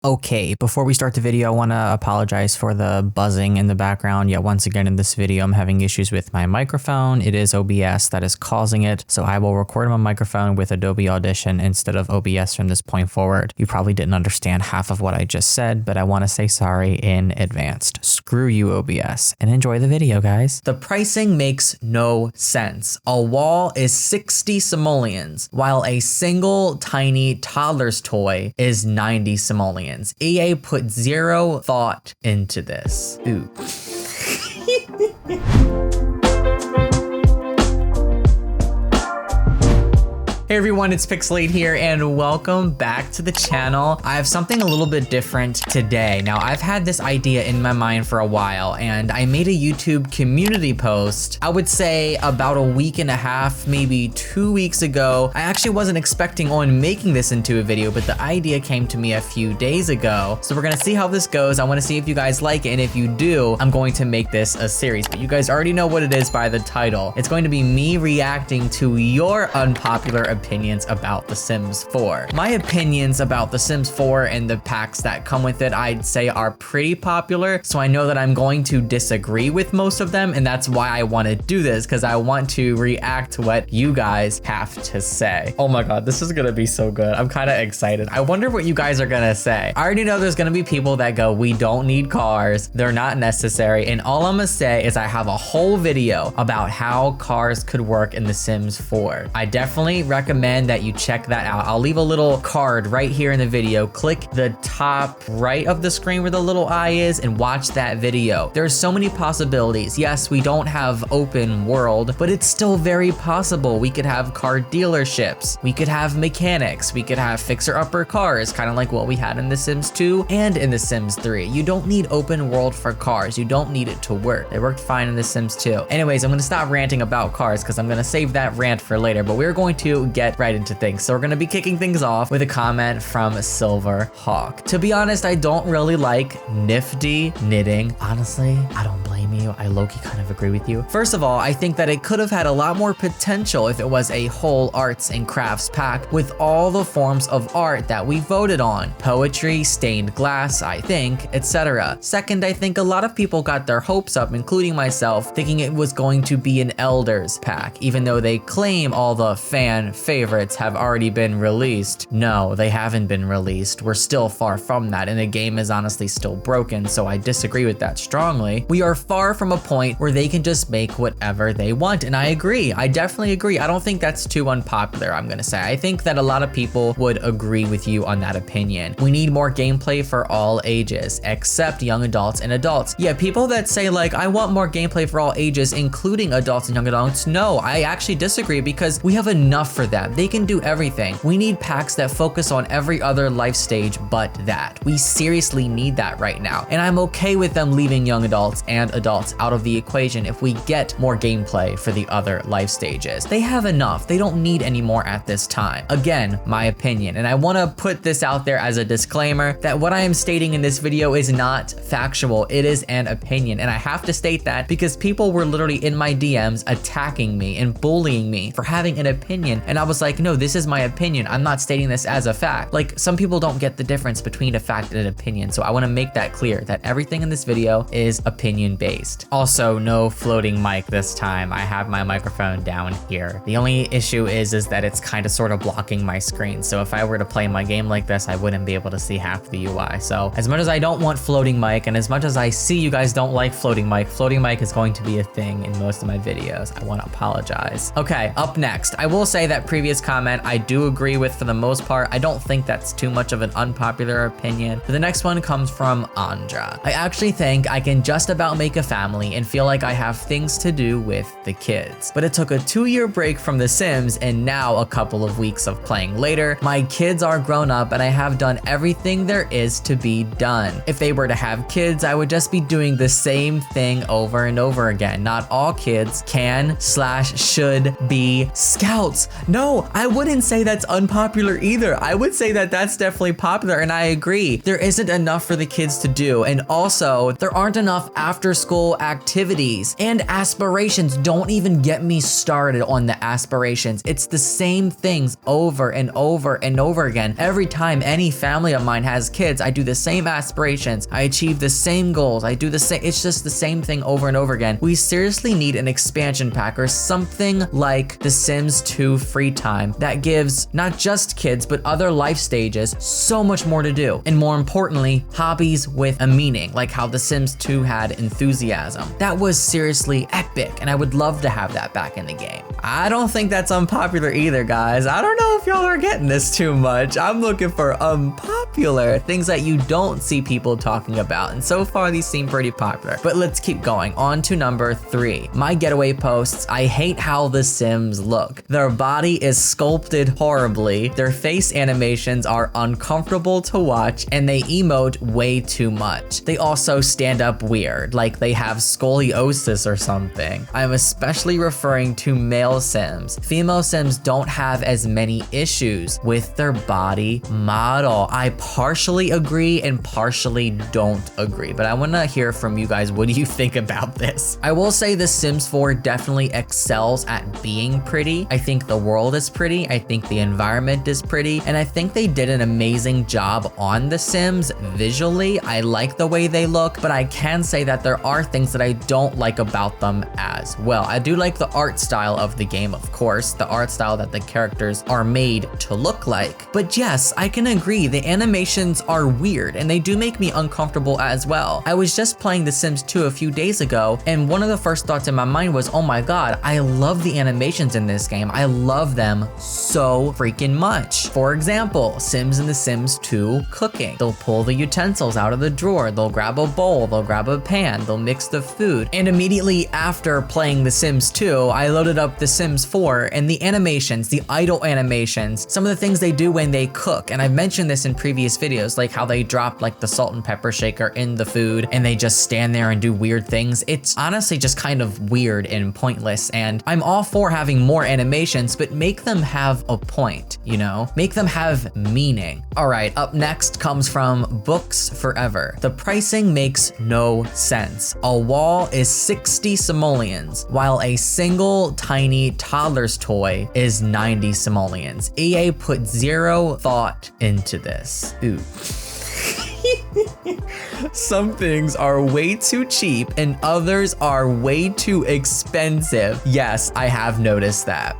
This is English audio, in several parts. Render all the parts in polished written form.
Okay, before we start the video, I want to apologize for the buzzing in the background. Yet once again in this video, I'm having issues with my microphone. It is OBS that is causing it, so I will record my microphone with Adobe Audition instead of OBS from this point forward. You probably didn't understand half of what I just said, but I want to say sorry in advance. Screw you, OBS, and enjoy the video, guys. The pricing makes no sense. A wall is 60 simoleons, while a single tiny toddler's toy is 90 simoleons. EA put zero thought into this. Ooh. Hey everyone, it's Pixelade here and welcome back to the channel. I have something a little bit different today. Now, I've had this idea in my mind for a while and I made a YouTube community post, I would say about a week and a half, maybe 2 weeks ago. I actually wasn't expecting on making this into a video, but the idea came to me a few days ago. So we're gonna see how this goes. I wanna see if you guys like it, and if you do, I'm going to make this a series. But you guys already know what it is by the title. It's going to be me reacting to your unpopular opinions about The Sims 4. My opinions about The Sims 4 and the packs that come with it, I'd say are pretty popular, so I know that I'm going to disagree with most of them, and that's why I want to do this, because I want to react to what you guys have to say. Oh my god, this is gonna be so good. I'm kind of excited. I wonder what you guys are gonna say. I already know there's gonna be people that go, we don't need cars, they're not necessary, and all I'm gonna say is I have a whole video about how cars could work in The Sims 4. I definitely recommend that you check that out. I'll leave a little card right here in the video. Click the top right of the screen where the little eye is and watch that video. There's so many possibilities. Yes, we don't have open world, but it's still very possible. We could have car dealerships. We could have mechanics. We could have fixer-upper cars, kind of like what we had in The Sims 2 and in The Sims 3. You don't need open world for cars. You don't need it to work. They worked fine in The Sims 2. Anyways, I'm gonna stop ranting about cars because I'm gonna save that rant for later, but we're going to get right into things. So we're gonna be kicking things off with a comment from Silver Hawk. To be honest, I don't really like nifty knitting. Honestly, I don't blame you. I low-key kind of agree with you. First of all, I think that it could have had a lot more potential if it was a whole arts and crafts pack with all the forms of art that we voted on. Poetry, stained glass, I think, etc. Second, I think a lot of people got their hopes up, including myself, thinking it was going to be an Elders pack, even though they claim all the fan favorites have already been released. No, they haven't been released. We're still far from that, and the game is honestly still broken, so I disagree with that strongly. We are far from a point where they can just make whatever they want, and I agree. I definitely agree. I don't think that's too unpopular, I'm gonna say. I think that a lot of people would agree with you on that opinion. We need more gameplay for all ages, except young adults and adults. Yeah, people that say like, I want more gameplay for all ages, including adults and young adults, no, I actually disagree because we have enough for them. They can do everything. We need packs that focus on every other life stage but that. We seriously need that right now. And I'm okay with them leaving young adults and adults out of the equation if we get more gameplay for the other life stages. They have enough. They don't need any more at this time. Again, my opinion. And I want to put this out there as a disclaimer that what I am stating in this video is not factual. It is an opinion. And I have to state that because people were literally in my DMs attacking me and bullying me for having an opinion. And I was like, no, this is my opinion. I'm not stating this as a fact. Like, some people don't get the difference between a fact and an opinion. So I want to make that clear that everything in this video is opinion based. Also, no floating mic this time. I have my microphone down here. The only issue is that it's kind of sort of blocking my screen. So if I were to play my game like this, I wouldn't be able to see half the UI. So as much as I don't want floating mic, and as much as I see you guys don't like floating mic is going to be a thing in most of my videos. I want to apologize. Okay, up next, I will say that previous comment I do agree with for the most part. I don't think that's too much of an unpopular opinion. But the next one comes from Andra. I actually think I can just about make a family and feel like I have things to do with the kids. But it took a 2-year break from The Sims, and now a couple of weeks of playing later, my kids are grown up and I have done everything there is to be done. If they were to have kids, I would just be doing the same thing over and over again. Not all kids can/should be scouts. No, No, I wouldn't say that's unpopular either. I would say that that's definitely popular, and I agree. There isn't enough for the kids to do, and also there aren't enough after-school activities and aspirations. Don't even get me started on the aspirations. It's the same things over and over and over again. Every time any family of mine has kids, I do the same aspirations. I achieve the same goals. I do the same. It's just the same thing over and over again. We seriously need an expansion pack or something like The Sims 2 Free Time that gives not just kids, but other life stages so much more to do. And more importantly, hobbies with a meaning, like how The Sims 2 had enthusiasm. That was seriously epic, and I would love to have that back in the game. I don't think that's unpopular either, guys. I don't know if y'all are getting this too much. I'm looking for unpopular things that you don't see people talking about, and so far these seem pretty popular. But let's keep going. On to number 3. My getaway posts. I hate how The Sims look. Their body is sculpted horribly, their face animations are uncomfortable to watch, and they emote way too much. They also stand up weird, like they have scoliosis or something. I'm especially referring to male Sims. Female Sims don't have as many issues with their body model. I partially agree and partially don't agree, but I want to hear from you guys. What do you think about this? I will say The Sims 4 definitely excels at being pretty. I think the world is pretty. I think the environment is pretty. And I think they did an amazing job on The Sims visually. I like the way they look, but I can say that there are things that I don't like about them as well. I do like the art style of the game, of course, the art style that the characters are made to look like. But yes, I can agree, the animations are weird and they do make me uncomfortable as well. I was just playing The Sims 2 a few days ago, and one of the first thoughts in my mind was, oh my god, I love the animations in this game. I love them so freaking much. For example, Sims in The Sims 2 cooking. They'll pull the utensils out of the drawer, they'll grab a bowl, they'll grab a pan, they'll mix the food. And immediately after playing The Sims 2, I loaded up The Sims 4, and the animations, the idle animations, some of the things they do when they cook, and I've mentioned this in previous videos, like how they drop like the salt and pepper shaker in the food and they just stand there and do weird things. It's honestly just kind of weird and pointless, and I'm all for having more animations, but make them have a point, you know? Make them have meaning. All right, up next comes from Books Forever. The pricing makes no sense. A wall is 60 simoleons, while a single tiny toddler's toy is 90 simoleons. EA put zero thought into this. Ooh. Some things are way too cheap and others are way too expensive. Yes, I have noticed that.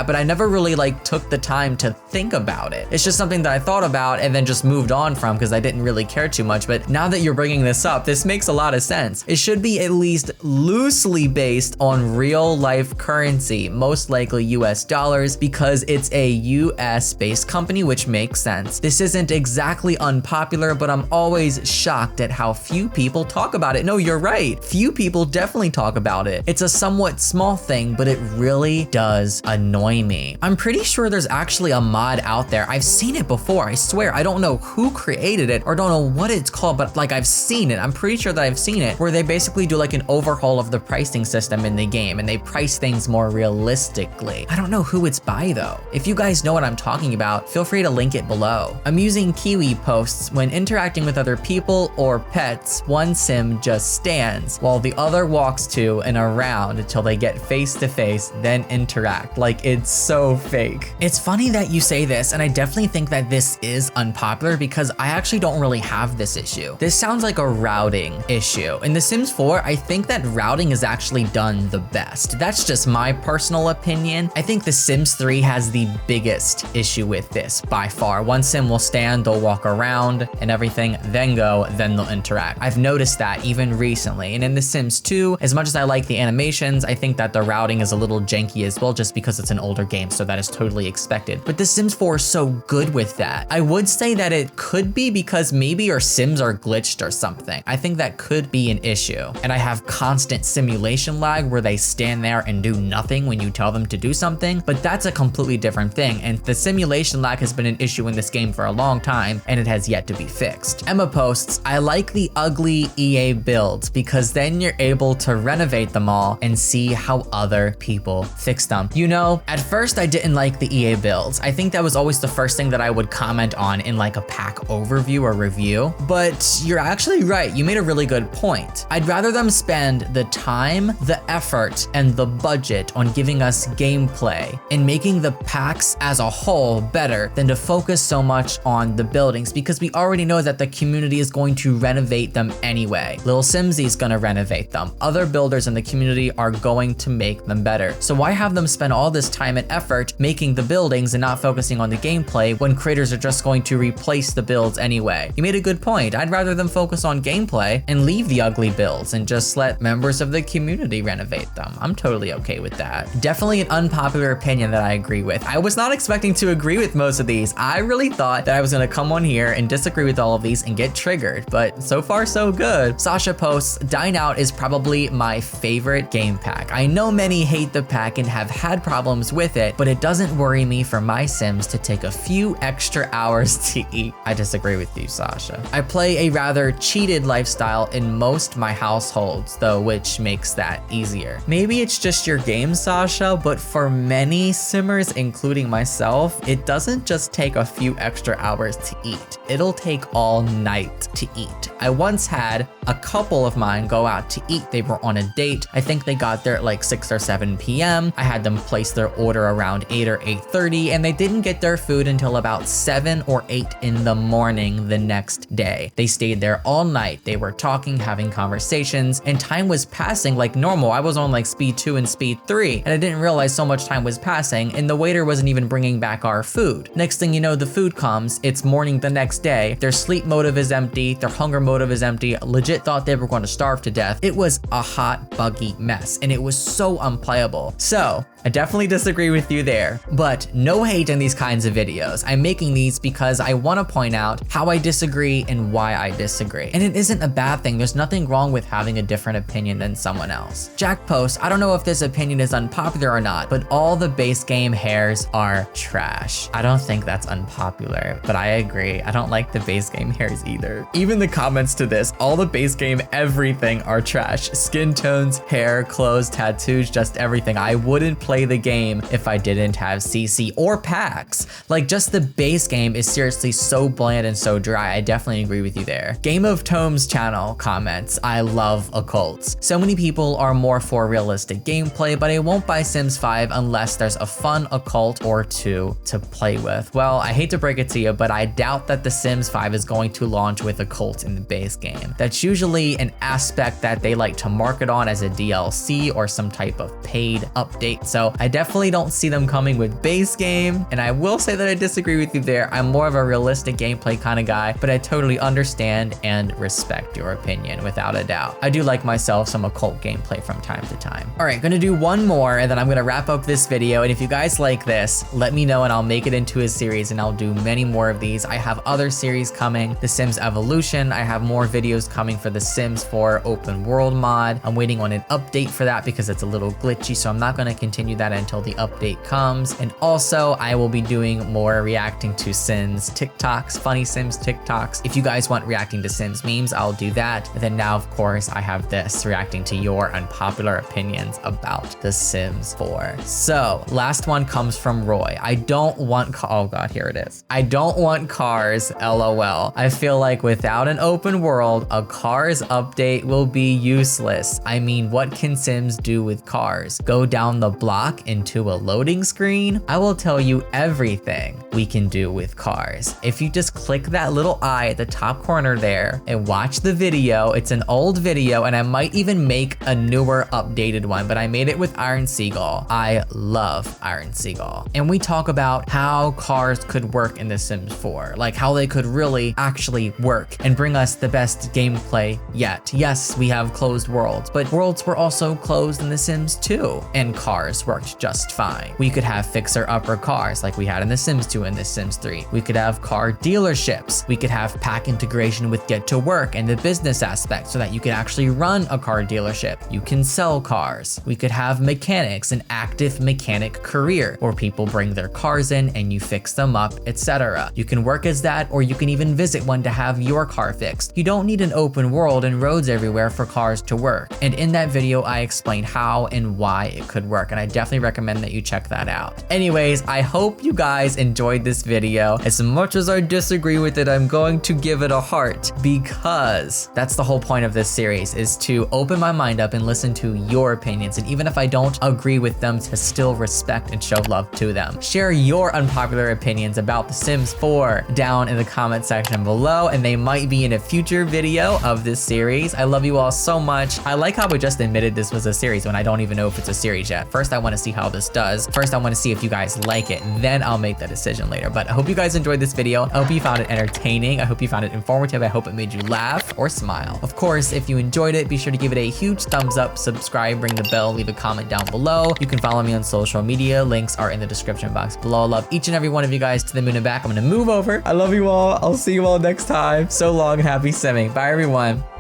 But I never really took the time to think about it. It's just something that I thought about and then just moved on from because I didn't really care too much. But now that you're bringing this up, this makes a lot of sense. It should be at least loosely based on real life currency, most likely US dollars, because it's a US based company, which makes sense. This isn't exactly unpopular, but I'm always shocked at how few people talk about it. No, you're right. Few people definitely talk about it. It's a somewhat small thing, but it really does annoy me. I'm pretty sure there's actually a mod out there. I've seen it before, I swear. I don't know who created it or don't know what it's called, but I've seen it. I'm pretty sure that I've seen it, where they basically do an overhaul of the pricing system in the game and they price things more realistically. I don't know who it's by though. If you guys know what I'm talking about, feel free to link it below. Amusing Kiwi posts, when interacting with other people or pets, one sim just stands while the other walks to and around until they get face to face, then interact. It's so fake. It's funny that you say this, and I definitely think that this is unpopular because I actually don't really have this issue. This sounds like a routing issue. In The Sims 4, I think that routing is actually done the best. That's just my personal opinion. I think The Sims 3 has the biggest issue with this by far. One sim will stand, they'll walk around and everything, then go, then they'll interact. I've noticed that even recently. And in The Sims 2, as much as I like the animations, I think that the routing is a little janky as well, just because it's an older game, so that is totally expected. But The Sims 4 is so good with that. I would say that it could be because maybe your Sims are glitched or something. I think that could be an issue. And I have constant simulation lag where they stand there and do nothing when you tell them to do something, but that's a completely different thing. And the simulation lag has been an issue in this game for a long time, and it has yet to be fixed. Emma posts, posts, I like the ugly EA builds because then you're able to renovate them all and see how other people fix them. You know, at first I didn't like the EA builds. I think that was always the first thing that I would comment on in like a pack overview or review, but you're actually right. You made a really good point. I'd rather them spend the time, the effort, and the budget on giving us gameplay and making the packs as a whole better than to focus so much on the buildings, because we already know that the community is going to renovate them anyway. Lil Simsy's gonna renovate them. Other builders in the community are going to make them better. So why have them spend all this time and effort making the buildings and not focusing on the gameplay when creators are just going to replace the builds anyway? You made a good point. I'd rather them focus on gameplay and leave the ugly builds and just let members of the community renovate them. I'm totally okay with that. Definitely an unpopular opinion that I agree with. I was not expecting to agree with most of these. I really thought that I was gonna come on here and disagree with all of these and get triggered, but so far so good. Sasha posts, Dine Out is probably my favorite game pack. I know many hate the pack and have had problems with it, but it doesn't worry me for my Sims to take a few extra hours to eat. I disagree with you, Sasha. I play a rather cheated lifestyle in most my households though, which makes that easier. Maybe it's just your game, Sasha, but for many Simmers, including myself, it doesn't just take a few extra hours to eat. It'll take all night to eat. I once had a couple of mine go out to eat. They were on a date. I think they got there at like 6 or 7 p.m. I had them place their order around 8 or 8:30, and they didn't get their food until about 7 or 8 in the morning the next day. They stayed there all night. They were talking, having conversations, and time was passing like normal. I was on like speed 2 and speed 3, and I didn't realize so much time was passing, and the waiter wasn't even bringing back our food. Next thing you know, the food comes, it's morning the next day, their sleep motive is empty, their hunger motive is empty, legit thought they were going to starve to death. It was a hot, buggy mess, and it was so unplayable. So, I definitely disagree with you there, but no hate in these kinds of videos. I'm making these because I want to point out how I disagree and why I disagree. And it isn't a bad thing. There's nothing wrong with having a different opinion than someone else. Jack posts, I don't know if this opinion is unpopular or not, but all the base game hairs are trash. I don't think that's unpopular, but I agree. I don't like the base game hairs either. Even the comments to this, all the base game everything are trash. Skin tones, hair, clothes, tattoos, just everything. I wouldn't play the game if I didn't have CC or packs. Like, just the base game is seriously so bland and so dry. I definitely agree with you there. Game of Tomes channel comments, I love Occults. So many people are more for realistic gameplay, but I won't buy Sims 5 unless there's a fun occult or two to play with. Well, I hate to break it to you, but I doubt that the Sims 5 is going to launch with occult in the base game. That's usually an aspect that they like to market on as a DLC or some type of paid update. So I definitely don't see them coming with base game, and I will say that I disagree with you there. I'm more of a realistic gameplay kind of guy, but I totally understand and respect your opinion without a doubt. I do like myself some occult gameplay from time to time. All right, gonna do one more and then I'm gonna wrap up this video, and if you guys like this, let me know and I'll make it into a series and I'll do many more of these. I have other series coming, The Sims Evolution. I have more videos coming for The Sims 4 open world mod. I'm waiting on an update for that because it's a little glitchy, so I'm not gonna continue that until the update comes. And also I will be doing more reacting to Sims TikToks, funny Sims TikToks. If you guys want reacting to Sims memes, I'll do that. And then now, of course, I have this, reacting to your unpopular opinions about The Sims 4. So last one comes from Roy. I don't want, oh God, here it is. I don't want cars, LOL. I feel like without an open world, a cars update will be useless. I mean, what can Sims do with cars? Go down the block into a loading screen? I will tell you everything we can do with cars. If you just click that little eye at the top corner there and watch the video, it's an old video and I might even make a newer updated one, but I made it with Iron Seagull. I love Iron Seagull. And we talk about how cars could work in The Sims 4, like how they could really actually work and bring us the best gameplay yet. Yes, we have closed worlds, but worlds were also closed in The Sims 2 and cars this worked just fine. We could have fixer-upper cars like we had in The Sims 2 and The Sims 3. We could have car dealerships. We could have pack integration with Get to Work and the business aspect so that you can actually run a car dealership. You can sell cars. We could have mechanics, an active mechanic career where people bring their cars in and you fix them up, etc. You can work as that, or you can even visit one to have your car fixed. You don't need an open world and roads everywhere for cars to work. And in that video, I explain how and why it could work, and I definitely recommend that you check that out. Anyways, I hope you guys enjoyed this video. As much as I disagree with it, I'm going to give it a heart, because that's the whole point of this series, is to open my mind up and listen to your opinions. And even if I don't agree with them, to still respect and show love to them. Share your unpopular opinions about The Sims 4 down in the comment section below, and they might be in a future video of this series. I love you all so much. I like how we just admitted this was a series when I don't even know if it's a series yet. First, I want to see how this does. First, I want to see if you guys like it, then I'll make that decision later. But I hope you guys enjoyed this video. I hope you found it entertaining. I hope you found it informative. I hope it made you laugh or smile. Of course, if you enjoyed it, be sure to give it a huge thumbs up, subscribe, ring the bell, leave a comment down below. You can follow me on social media. Links are in the description box below. I love each and every one of you guys to the moon and back. I'm gonna move over. I love you all. I'll see you all next time. So long and happy simming. Bye, everyone.